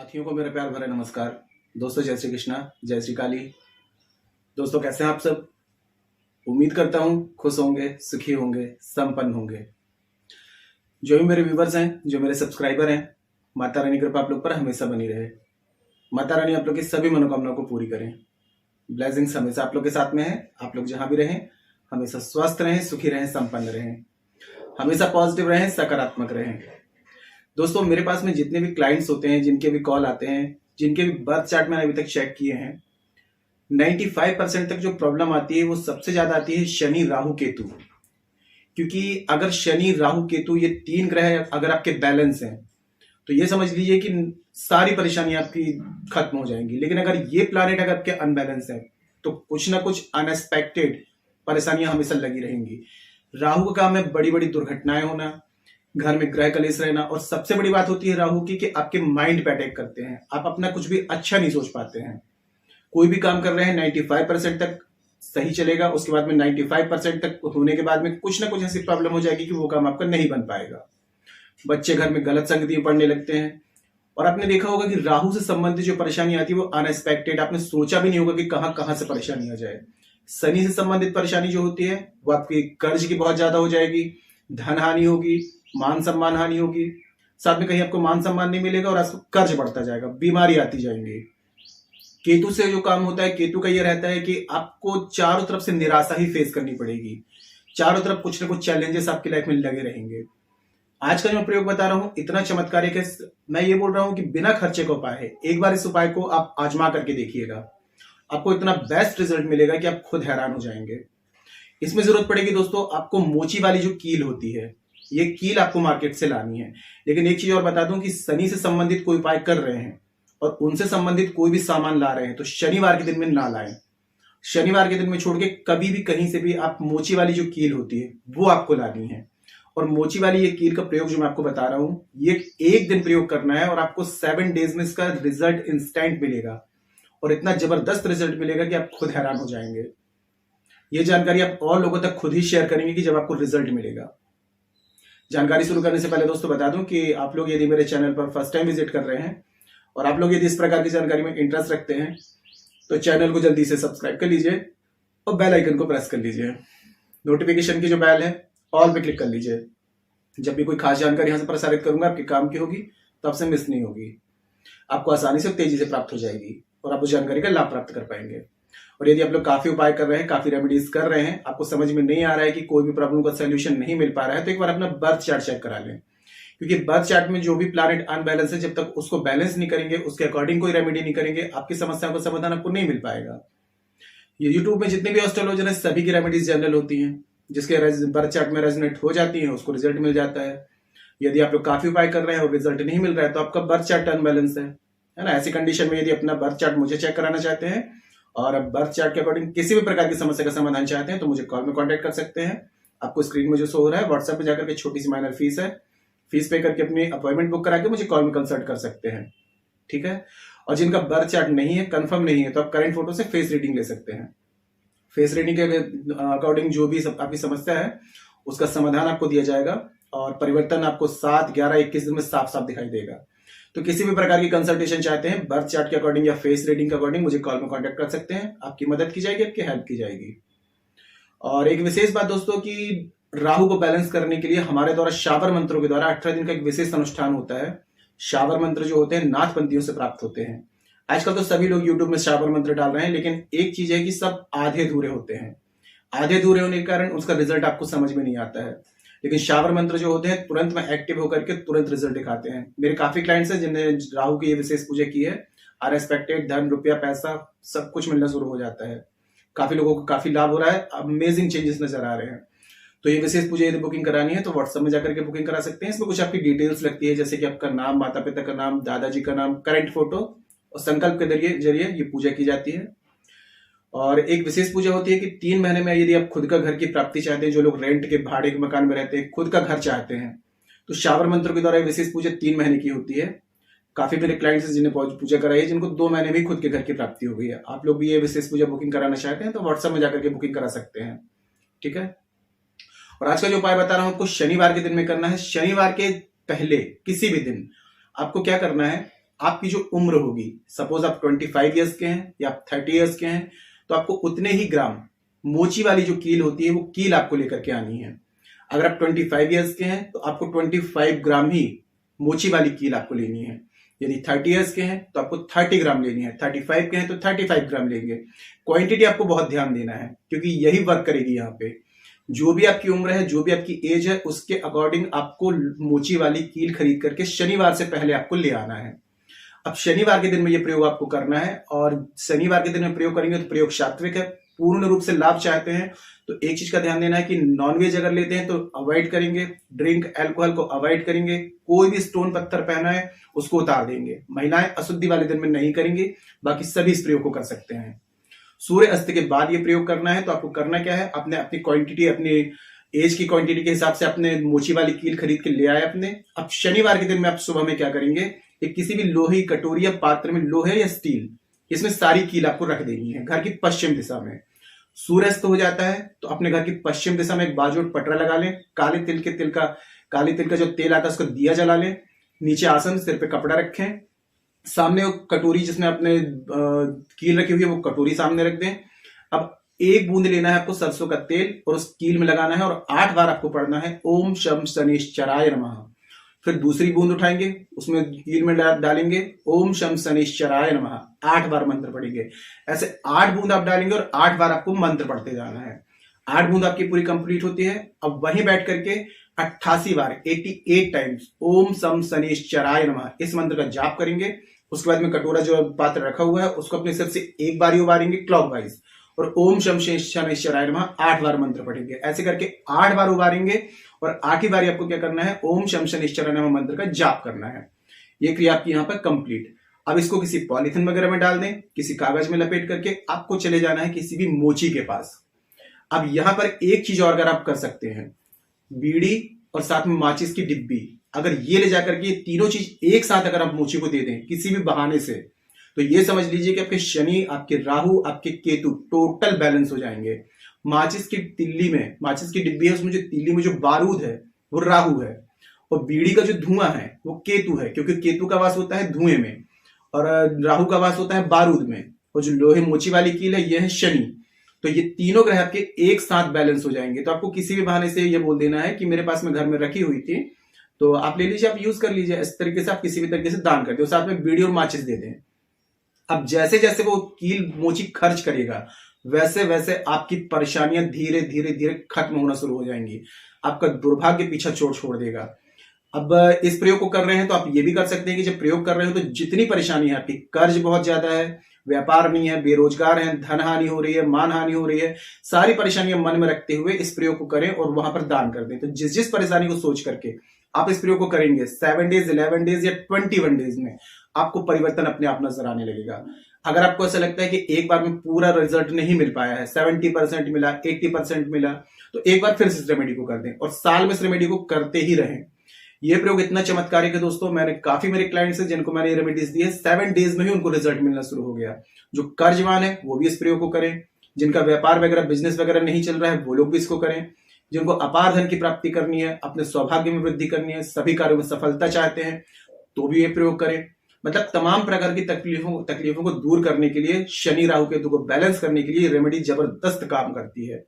साथियों को मेरा प्यार भरा नमस्कार। दोस्तों जय श्री कृष्णा, जय श्री काली। दोस्तों कैसे हैं आप सब? उम्मीद करता हूं खुश होंगे, सुखी होंगे, संपन्न होंगे। जो भी मेरे व्यूवर्स हैं, जो मेरे सब्सक्राइबर हैं, माता रानी कृपा आप लोग पर हमेशा बनी रहे। माता रानी आप लोग की सभी मनोकामनाओं को पूरी करें। ब्लेसिंग्स हमेशा आप लोग के साथ में है। आप लोग जहां भी रहें हमेशा स्वस्थ रहें, सुखी रहें, संपन्न रहें, हमेशा पॉजिटिव रहें, सकारात्मक रहें। दोस्तों मेरे पास में जितने भी क्लाइंट्स होते हैं, जिनके भी कॉल आते हैं, जिनके भी बर्थ चार्ट मैंने अभी तक चेक किए हैं, 95% तक जो प्रॉब्लम आती है वो सबसे ज्यादा आती है शनि राहु केतु। क्योंकि अगर शनि राहु केतु ये तीन ग्रह अगर आपके बैलेंस हैं तो ये समझ लीजिए कि सारी परेशानियां आपकी खत्म हो जाएंगी। लेकिन अगर ये प्लैनेट अगर आपके अनबैलेंस है तो कुछ ना कुछ अनएक्सपेक्टेड परेशानियां हमेशा लगी रहेंगी। राहु का काम है बड़ी बड़ी दुर्घटनाएं होना, घर में ग्रह कलेश रहना, और सबसे बड़ी बात होती है राहु की कि आपके माइंड पे अटैक करते हैं। आप अपना कुछ भी अच्छा नहीं सोच पाते हैं। कोई भी काम कर रहे हैं 95% तक सही चलेगा, उसके बाद में 95% तक होने के बाद में कुछ ना कुछ ऐसी प्रॉब्लम हो जाएगी कि वो काम आपका नहीं बन पाएगा। बच्चे घर में गलत संगति में पढ़ने लगते हैं। और आपने देखा होगा कि राहु से संबंधित जो परेशानी आती है वो अनएक्सपेक्टेड, आपने सोचा भी नहीं होगा कि कहां कहां से परेशानी आ जाए। शनि से संबंधित परेशानी जो होती है वो आपकी कर्ज की बहुत ज्यादा हो जाएगी, धन हानि होगी, मान सम्मान हानि होगी, साथ में कहीं आपको मान सम्मान नहीं मिलेगा और आपको कर्ज बढ़ता जाएगा, बीमारी आती जाएंगी। केतु से जो काम होता है, केतु का ये रहता है कि आपको चारों तरफ से निराशा ही फेस करनी पड़ेगी। चारों तरफ कुछ ना कुछ चैलेंजेस आपकी लाइफ में लगे रहेंगे। आज का जो प्रयोग बता रहा हूं इतना चमत्कारिक है, मैं ये बोल रहा हूं कि बिना खर्चे का उपाय है। एक बार इस उपाय को आप आजमा करके देखिएगा, आपको इतना बेस्ट रिजल्ट मिलेगा कि आप खुद हैरान हो जाएंगे। इसमें जरूरत पड़ेगी दोस्तों आपको मोची वाली जो कील होती है, ये कील आपको मार्केट से लानी है। लेकिन एक चीज और बता दूं कि शनि से संबंधित कोई उपाय कर रहे हैं और उनसे संबंधित कोई भी सामान ला रहे हैं तो शनिवार के दिन में ना लाएं। शनिवार के दिन में छोड़ के कभी भी कहीं से भी आप मोची वाली जो कील होती है वो आपको लानी है। और मोची वाली ये कील का प्रयोग जो मैं आपको बता रहा हूं ये एक दिन प्रयोग करना है और आपको 7 डेज में इसका रिजल्ट इंस्टेंट मिलेगा। और इतना जबरदस्त रिजल्ट मिलेगा कि आप खुद हैरान हो जाएंगे। ये जानकारी आप और लोगों तक खुद ही शेयर करेंगे कि जब आपको रिजल्ट मिलेगा। जानकारी शुरू करने से पहले दोस्तों बता दूं कि आप लोग यदि मेरे चैनल पर फर्स्ट टाइम विजिट कर रहे हैं और आप लोग यदि इस प्रकार की जानकारी में इंटरेस्ट रखते हैं तो चैनल को जल्दी से सब्सक्राइब कर लीजिए और बेल आइकन को प्रेस कर लीजिए। नोटिफिकेशन की जो बेल है ऑल पे क्लिक कर लीजिए। जब भी कोई खास जानकारी यहां से प्रसारित करूंगा आपके काम की होगी तो आपसे मिस नहीं होगी, आपको आसानी से तेजी से प्राप्त हो जाएगी और आप उस जानकारी का लाभ प्राप्त कर पाएंगे। और यदि आप लोग काफी उपाय कर रहे हैं, काफी रेमेडीज कर रहे हैं, आपको समझ में नहीं आ रहा है कि कोई भी प्रॉब्लम का सोल्यूशन नहीं मिल पा रहा है, तो एक बार अपना बर्थ चार्ट चेक करा लें। क्योंकि बर्थ चार्ट में जो भी प्लैनेट अनबैलेंस है, जब तक उसको बैलेंस नहीं करेंगे, उसके अकॉर्डिंग कोई रेमेडी नहीं करेंगे, आपकी समस्याओं का समाधान आपको नहीं मिल पाएगा। ये यूट्यूब में जितने भी एस्ट्रोलॉजर है सभी की रेमेडीज जनरल होती हैं, जिसके बर्थ चार्ट में रेजोनेट हो जाती है उसको रिजल्ट मिल जाता है। यदि आप लोग काफी उपाय कर रहे हैं और रिजल्ट नहीं मिल रहा है तो आपका बर्थ चार्ट अनबैलेंस है ना। ऐसी कंडीशन में यदि अपना बर्थ चार्ट मुझे चेक कराना चाहते हैं और बर्थ चार्ट के अकॉर्डिंग किसी भी प्रकार की समस्या का समाधान चाहते हैं तो मुझे कॉल में कांटेक्ट कर सकते हैं। आपको स्क्रीन में जो शो हो रहा है व्हाट्सएप पे जाकर के छोटी सी माइनर फीस है, फीस पे करके अपनी अपॉइंटमेंट बुक करा के मुझे कॉल में कंसल्ट कर सकते हैं, ठीक है। और जिनका बर्थ चार्ट नहीं है, कंफर्म नहीं है, तो आप करंट फोटो से फेस रीडिंग ले सकते हैं। फेस रीडिंग के अकॉर्डिंग जो भी आपकी समस्या है उसका समाधान आपको दिया जाएगा और परिवर्तन आपको 7, 11, 21 दिन में साफ साफ दिखाई देगा। तो किसी भी प्रकार की कंसल्टेशन चाहते हैं बर्थ चार्ट के अकॉर्डिंग या फेस रीडिंग के अकॉर्डिंग मुझे कॉल में कांटेक्ट कर सकते हैं। आपकी मदद की जाएगी, आपकी हेल्प की जाएगी। और एक विशेष बात दोस्तों कि राहु को बैलेंस करने के लिए हमारे द्वारा शावर मंत्रों के द्वारा 18 दिन का एक विशेष अनुष्ठान होता है। शावर मंत्र जो होते हैं नाथपंथियों से प्राप्त होते हैं। आजकल तो सभी लोग यूट्यूब में शावर मंत्र डाल रहे हैं, लेकिन एक चीज है कि सब आधे अधूरे होते हैं। आधे अधूरे होने के कारण उसका रिजल्ट आपको समझ में नहीं आता है। लेकिन शावर मंत्र जो होते हैं तुरंत में एक्टिव होकर के तुरंत रिजल्ट दिखाते हैं। मेरे काफी क्लाइंट्स हैं जिन्हें राहु की ये विशेष पूजा की है, अनएक्सपेक्टेड धन, रुपया, पैसा सब कुछ मिलना शुरू हो जाता है। काफी लोगों को काफी लाभ हो रहा है, अमेजिंग चेंजेस नजर आ रहे हैं। तो ये विशेष पूजा यदि बुकिंग करानी है तो व्हाट्सएप में जाकर के बुकिंग करा सकते हैं। इसमें कुछ आपकी डिटेल्स लगती है, जैसे कि आपका नाम, माता पिता का नाम, दादाजी का नाम, करंट फोटो और संकल्प के जरिए ये पूजा की जाती है। और एक विशेष पूजा होती है कि 3 महीने में यदि आप खुद का घर की प्राप्ति चाहते हैं, जो लोग रेंट के भाड़े के मकान में रहते हैं, खुद का घर चाहते हैं, तो शावर मंत्र के द्वारा विशेष पूजा 3 महीने की होती है। काफी मेरे क्लाइंट्स जिन्हें पूजा कराई है जिनको 2 महीने में खुद के घर की प्राप्ति हो गई है। आप लोग भी ये विशेष पूजा बुकिंग कराना चाहते हैं तो व्हाट्सएप में जाकर के बुकिंग करा सकते हैं, ठीक है। और आज का जो उपाय बता रहा हूं आपको शनिवार के दिन में करना है। शनिवार के पहले किसी भी दिन आपको क्या करना है, आपकी जो उम्र होगी, सपोज आप 25 ईयर्स के हैं या आप 30 ईयर्स के हैं, तो आपको उतने ही ग्राम मोची वाली जो कील होती है वो कील आपको लेकर के आनी है। अगर आप 25 ईयर्स के हैं तो आपको 25 ग्राम ही मोची वाली कील आपको लेनी है। यदि 30 ईयर्स के हैं तो आपको 30 ग्राम लेनी है, 35 के हैं तो 35 ग्राम लेंगे। क्वांटिटी आपको बहुत ध्यान देना है क्योंकि यही वर्क करेगी यहाँ पे। जो भी आपकी उम्र है, जो भी आपकी एज है, उसके अकॉर्डिंग आपको मोची वाली कील खरीद करके शनिवार से पहले आपको ले आना है। अब शनिवार के दिन में ये प्रयोग आपको करना है और शनिवार के दिन में प्रयोग करेंगे तो प्रयोग सात्विक है, पूर्ण रूप से लाभ चाहते हैं तो एक चीज का ध्यान देना है कि नॉनवेज अगर लेते हैं तो अवॉइड करेंगे, ड्रिंक अल्कोहल को अवॉइड करेंगे, कोई भी स्टोन पत्थर पहना है उसको उतार देंगे। महिलाएं अशुद्धि वाले दिन में नहीं करेंगी, बाकी सभी इस प्रयोग को कर सकते हैं। सूर्य अस्त के बाद ये प्रयोग करना है तो आपको करना क्या है, अपने अपनी क्वांटिटी, अपनी एज की क्वांटिटी के हिसाब से अपने मोची वाली कील खरीद के ले आए अपने। अब शनिवार के दिन में आप सुबह में क्या करेंगे, एक किसी भी लोहे की कटोरी या पात्र में, लोहे या स्टील, इसमें सारी कील आपको रख देनी है घर की पश्चिम दिशा में। सूर्यास्त हो जाता है तो अपने घर की पश्चिम दिशा में एक बाजूट पटरा लगा लें, काले तिल का जो तेल आता है उसको दिया जला लें, नीचे आसन, सिर पे कपड़ा रखें, सामने वो कटोरी जिसमें अपने कील रखी हुई है वो कटोरी सामने रख दें। अब एक बूंद लेना है आपको सरसों का तेल और उस कील में लगाना है और 8 बार आपको पढ़ना है ओम शम शनिश्चराय नमः। फिर दूसरी बूंद उठाएंगे, उसमें कील में डालेंगे ओम शम शनिश्चराय नमः, 8 बार मंत्र पढ़ेंगे। ऐसे 8 बूंद आप डालेंगे और 8 बार आपको मंत्र पढ़ते जाना है। 8 बूंद आपकी पूरी कंप्लीट होती है। अब वहीं बैठ करके 88 बार, 88 टाइम्स ओम शम शनिश्चराय नमः इस मंत्र का जाप करेंगे। उसके बाद में कटोरा जो पात्र रखा हुआ है उसको अपने सिर से एक बार ही उबारेंगे क्लॉकवाइज और ओम शम शनिश्चराय नमः 8 बार मंत्र पढ़ेंगे। ऐसे करके 8 बार उबारेंगे और 8वीं बारी आपको क्या करना है, ओम शम शनिश्चराय नमः मंत्र का जाप करना है। ये क्रिया आपकी यहाँ पर कंप्लीट। अब इसको किसी पॉलिथीन वगैरह में डाल दें, किसी कागज में लपेट करके आपको चले जाना है किसी भी मोची के पास। अब यहां पर एक चीज और अगर आप कर सकते हैं, बीड़ी और साथ में माचिस की डिब्बी, अगर ये ले जाकर के ये तीनों चीज एक साथ अगर आप मोची को दे दें किसी भी बहाने से, तो ये समझ लीजिए कि आपके शनि, आपके राहु, आपके केतु टोटल बैलेंस हो जाएंगे। माचिस की तिल्ली में, माचिस की डिब्बी है, उसमें जो तिल्ली में जो बारूद है वो राहु है और बीड़ी का जो धुआं है वो केतु है, क्योंकि केतु का वास होता है धुएं में और राहु का वास होता है बारूद में, और जो लोहे मोची वाली कील है ये है शनि। तो ये तीनों ग्रह आपके एक साथ बैलेंस हो जाएंगे। तो आपको किसी भी बहाने से ये बोल देना है कि मेरे पास में घर में रखी हुई थी तो आप ले लीजिए, आप यूज कर लीजिए। इस तरीके से आप किसी भी तरीके से दान कर दो, साथ में बीड़ी और माचिस दे दें। अब जैसे जैसे वो कील मोची खर्च करेगा वैसे वैसे आपकी परेशानियां धीरे धीरे धीरे खत्म होना शुरू हो जाएंगी, आपका दुर्भाग्य पीछा छोड़ देगा। अब इस प्रयोग को कर रहे हैं तो आप ये भी कर सकते हैं कि जब प्रयोग कर रहे हो तो जितनी परेशानी है आपकी, कर्ज बहुत ज्यादा है, व्यापार नहीं है, बेरोजगार है, धन हानि हो रही है, मान हानि हो रही है, सारी परेशानियां मन में रखते हुए इस प्रयोग को करें और वहां पर दान कर दें। तो जिस जिस परेशानी को सोच करके आप इस प्रयोग को करेंगे 7 डेज, 11 डेज या 21 डेज में आपको परिवर्तन अपने आप नजर आने लगेगा। अगर आपको ऐसा लगता है कि एक बार में पूरा रिजल्ट नहीं मिल पाया है, 70% मिला, 80% मिला, तो एक बार फिर से इस रेमेडी को कर दें और साल में इस रेमेडी को करते ही रहें। ये प्रयोग इतना चमत्कारिक है दोस्तों, मैंने काफी मेरे क्लाइंट्स हैं जिनको मैंने ये रेमेडीज दी है, 7 डेज में ही उनको रिजल्ट मिलना शुरू हो गया। जो कर्जवान है वो भी इस प्रयोग को करें, जिनका व्यापार वगैरह बिजनेस वगैरह नहीं चल रहा है वो लोग भी इसको करें, जिनको अपार धन की प्राप्ति करनी है, अपने सौभाग्य में वृद्धि करनी है, सभी कार्यों में सफलता चाहते हैं तो भी ये प्रयोग करें। मतलब तमाम प्रकार की तकलीफों को दूर करने के लिए, शनि राहु केतु को बैलेंस करने के लिए रेमेडी जबरदस्त काम करती है।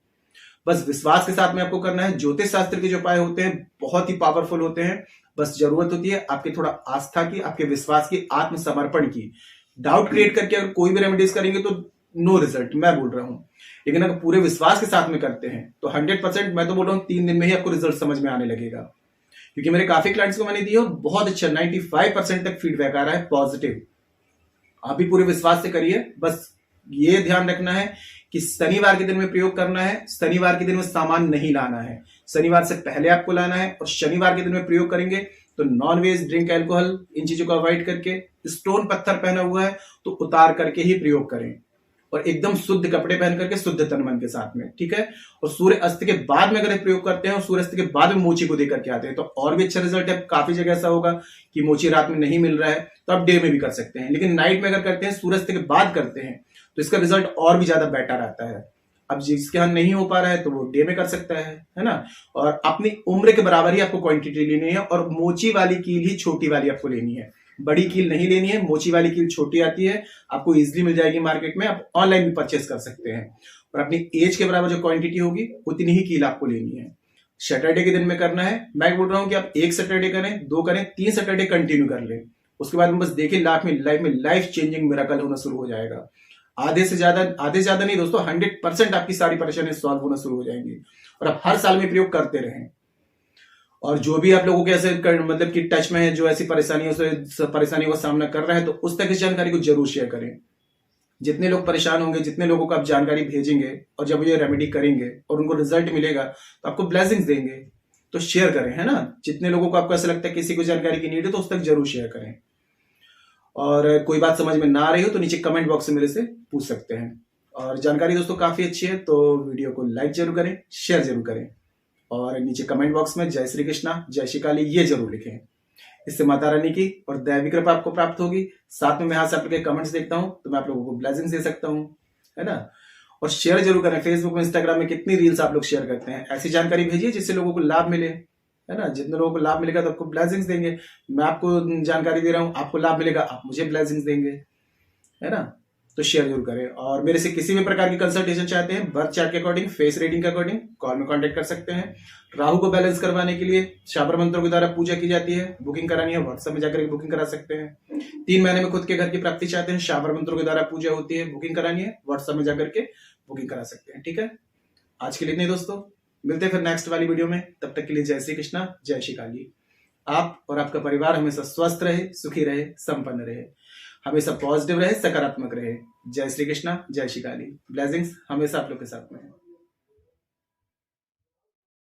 बस विश्वास के साथ में आपको करना है। ज्योतिष शास्त्र के जो उपाय होते हैं बहुत ही पावरफुल होते हैं, बस जरूरत होती है आपकी थोड़ा आस्था की, आपके विश्वास की, आत्मसमर्पण की। डाउट क्रिएट करके अगर कोई भी रेमेडीज करेंगे तो नो रिजल्ट, मैं बोल रहा हूं। लेकिन अगर पूरे विश्वास के साथ में करते हैं तो 100%, मैं तो बोल रहा हूं 3 दिन में ही आपको रिजल्ट समझ में आने लगेगा। क्योंकि मेरे काफी क्लाइंट्स को मैंने दिया और बहुत अच्छा 95% तक फीडबैक आ रहा है पॉजिटिव। आप भी पूरे विश्वास से करिए। बस ये ध्यान रखना है कि शनिवार के दिन में प्रयोग करना है, शनिवार के दिन में सामान नहीं लाना है, शनिवार से पहले आपको लाना है। और शनिवार के दिन में प्रयोग करेंगे तो नॉनवेज, ड्रिंक, अल्कोहल, इन चीजों को अवॉइड करके, स्टोन पत्थर पहना हुआ है तो उतार करके ही प्रयोग करें और एकदम शुद्ध कपड़े पहन करके, शुद्ध तन मन के साथ में, ठीक है। और सूर्य अस्त के बाद में अगर प्रयोग करते हैं और सूर्य अस्त के बाद में मोची को देकर के आते हैं तो और भी अच्छा रिजल्ट है। काफी जगह ऐसा होगा कि मोची रात में नहीं मिल रहा है तो आप डे में भी कर सकते हैं, लेकिन नाइट में अगर करते हैं, सूर्य अस्त के बाद करते हैं तो इसका रिजल्ट और भी ज्यादा बेटर आता है। अब जिसके यहाँ नहीं हो पा रहा है तो वो डे में कर सकता है ना। और अपनी उम्र के बराबर ही आपको क्वांटिटी लेनी है और मोची वाली कील ही छोटी वाली आपको लेनी है, बड़ी कील नहीं लेनी है, मोची वाली कील छोटी आती है, आपको इजीली मिल जाएगी मार्केट में, आप ऑनलाइन भी परचेस कर सकते हैं। और अपनी एज के बराबर जो क्वांटिटी होगी उतनी ही कील आपको लेनी है। सैटरडे के दिन में करना है। मैं बोल रहा हूं कि आप 1 सैटरडे करें, 2 करें, 3 सैटरडे कंटिन्यू कर लें। उसके बाद में बस देखिए लाइफ में लाइफ चेंजिंग मिरेकल होना शुरू हो जाएगा। आधे से ज्यादा नहीं दोस्तों, 100% आपकी सारी परेशानियां सॉल्व होना शुरू हो जाएंगी। और आप हर साल में प्रयोग करते रहें। और जो भी आप लोगों के ऐसे मतलब कि टच में है, जो ऐसी परेशानियों का सामना कर रहा है, तो उस तक इस जानकारी को जरूर शेयर करें। जितने लोग परेशान होंगे, जितने लोगों को आप जानकारी भेजेंगे और जब ये रेमेडी करेंगे और उनको रिजल्ट मिलेगा तो आपको ब्लेसिंग्स देंगे। तो शेयर करें, है ना। जितने लोगों को आपको ऐसा लगता है किसी को जानकारी की नीड है तो उस तक जरूर शेयर करें। और कोई बात समझ में ना आ रही हो तो नीचे कमेंट बॉक्स में मेरे से पूछ सकते हैं। और जानकारी दोस्तों काफी अच्छी है तो वीडियो को लाइक जरूर करें, शेयर जरूर करें। और नीचे कमेंट बॉक्स में जय श्री कृष्णा, जय श्री काली ये जरूर लिखें। इससे माता रानी की और दैवी कृपा आपको प्राप्त होगी। साथ में मैं यहाँ से आप लोग के कमेंट्स देखता हूँ तो मैं आप लोगों को ब्लेसिंग्स दे सकता हूँ, है ना। और शेयर जरूर करें। फेसबुक में, इंस्टाग्राम में कितनी रील्स आप लोग शेयर करते हैं। ऐसी जानकारी भेजिए जिससे लोगों को लाभ मिले, है ना। जितने लोगों को लाभ मिलेगा तो आपको ब्लेसिंग्स देंगे। मैं आपको जानकारी दे रहा हूँ, आपको लाभ मिलेगा, आप मुझे ब्लेसिंग्स देंगे, है ना। तो शेयर जरूर करें। और मेरे से किसी भी प्रकार की कंसल्टेशन चाहते हैं, बर्थ चार्ट के अकॉर्डिंग, फेस रेटिंग के अकॉर्डिंग, कॉल में कांटेक्ट कर सकते हैं। राहु को बैलेंस करवाने के लिए शाबर मंत्रों के द्वारा पूजा की जाती है। बुकिंग करानी है, व्हाट्सएप में जाकर बुकिंग करा सकते हैं। 3 महीने में खुद के घर की प्राप्ति चाहते हैं, शाबर मंत्रों के द्वारा पूजा होती है, बुकिंग करानी है, व्हाट्सएप में जाकर के बुकिंग करा सकते हैं। ठीक है, आज के लिए इतने दोस्तों, मिलते हैं फिर नेक्स्ट वाली वीडियो में। तब तक के लिए जय श्री कृष्णा, जय श्री काली। आप और आपका परिवार हमेशा स्वस्थ रहे, सुखी रहे, संपन्न रहे, हमेशा पॉजिटिव रहे, सकारात्मक रहे। जय श्री कृष्णा, जय श्री काली। ब्लेसिंग्स हमेशा आप लोग के साथ में है।